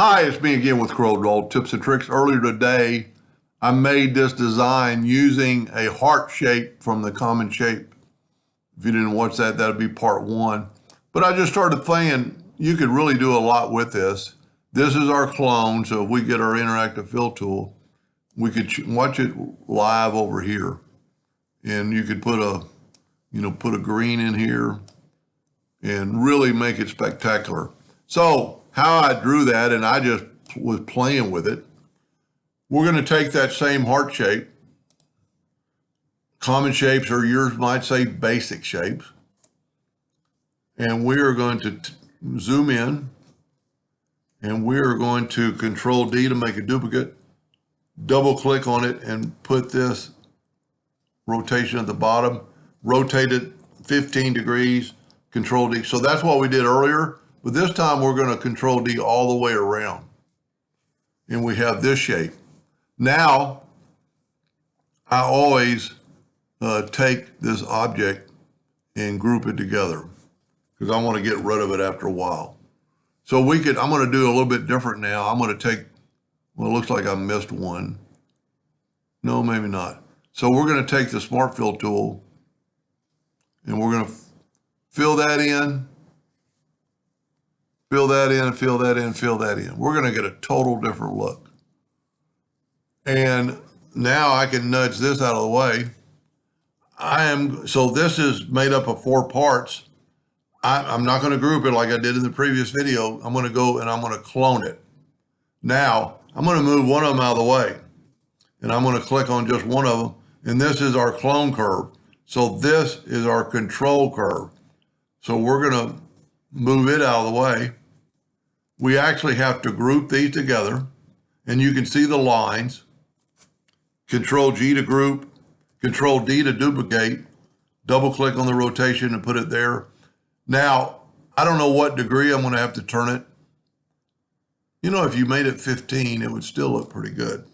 Hi, it's me again with CorelDraw Tips and Tricks. Earlier today, I made this design using a heart shape from the common shape. If you didn't watch that, that'd be part one. But I just started thinking you could really do a lot with this. This is our clone, so if we get our interactive fill tool, we could watch it live over here. And you could put a green in here and really make it spectacular. So how I drew that, and I just was playing with it. We're going to take that same heart shape, common shapes, or yours might say basic shapes, and we are going to zoom in, and we are going to Control D to make a duplicate, double click on it, and put this rotation at the bottom, rotate it 15 degrees, Control D. So that's what we did earlier. But this time we're going to Control D all the way around. And we have this shape. Now, I always take this object and group it together because I want to get rid of it after a while. So I'm going to do a little bit different now. I'm going to take, well, it looks like I missed one. No, maybe not. So we're going to take the Smart Fill tool and we're going to fill that in. Fill that in, fill that in, fill that in. We're going to get a total different look. And now I can nudge this out of the way. So this is made up of 4 parts. I'm not going to group it like I did in the previous video. I'm going to go and I'm going to clone it. Now, I'm going to move one of them out of the way. And I'm going to click on just one of them. And this is our clone curve. So this is our control curve. So we're going to move it out of the way. We actually have to group these together, and you can see the lines. Control G to group, Control D to duplicate, double click on the rotation and put it there. Now, I don't know what degree I'm going to have to turn it. You know, if you made it 15, it would still look pretty good.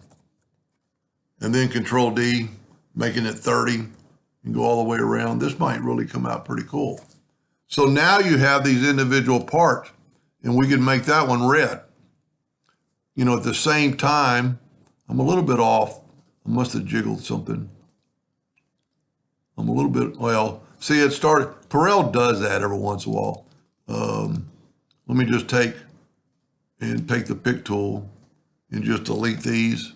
And then Control D, making it 30, and go all the way around. This might really come out pretty cool. So now you have these individual parts. And we can make that one red. You know, at the same time, I'm a little bit off. I must have jiggled something. I'm a little bit, well, see, it started. Corel does that every once in a while. Let me just take the pick tool and just delete these.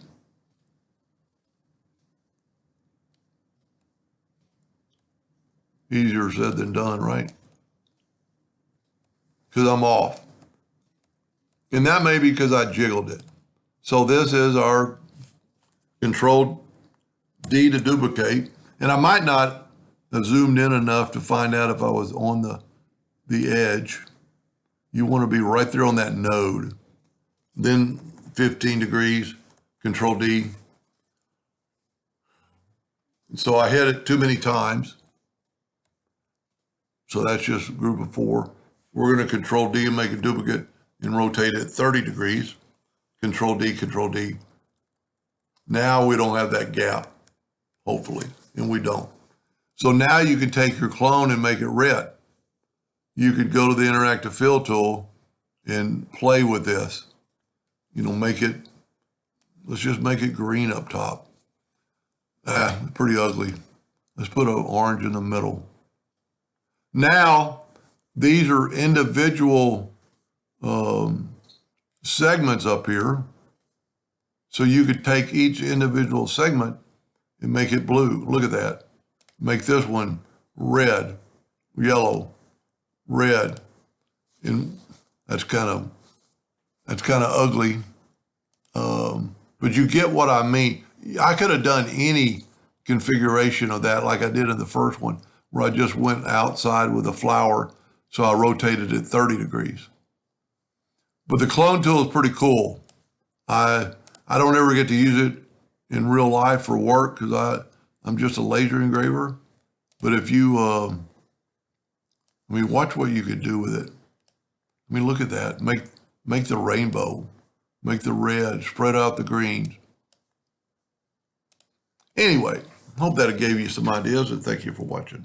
Easier said than done, right? Because I'm off. And that may be because I jiggled it. So this is our Control D to duplicate. And I might not have zoomed in enough to find out if I was on the edge. You want to be right there on that node. Then 15 degrees, Control D. So I hit it too many times. So that's just a group of 4. We're going to Control D and make a duplicate and rotate it 30 degrees. Control D, Control D. Now we don't have that gap, hopefully, and we don't. So now you can take your clone and make it red. You could go to the interactive fill tool and play with this. You know, let's just make it green up top. Pretty ugly. Let's put an orange in the middle. Now, these are individual segments up here. So you could take each individual segment and make it blue. Look at that. Make this one red, yellow, red. And that's kind of ugly. But you get what I mean. I could have done any configuration of that like I did in the first one, where I just went outside with a flower. So I rotated it 30 degrees. But the clone tool is pretty cool. I don't ever get to use it in real life for work because I'm just a laser engraver. But if you, watch what you could do with it. I mean, look at that. Make the rainbow, make the red, spread out the greens. Anyway, hope that gave you some ideas, and thank you for watching.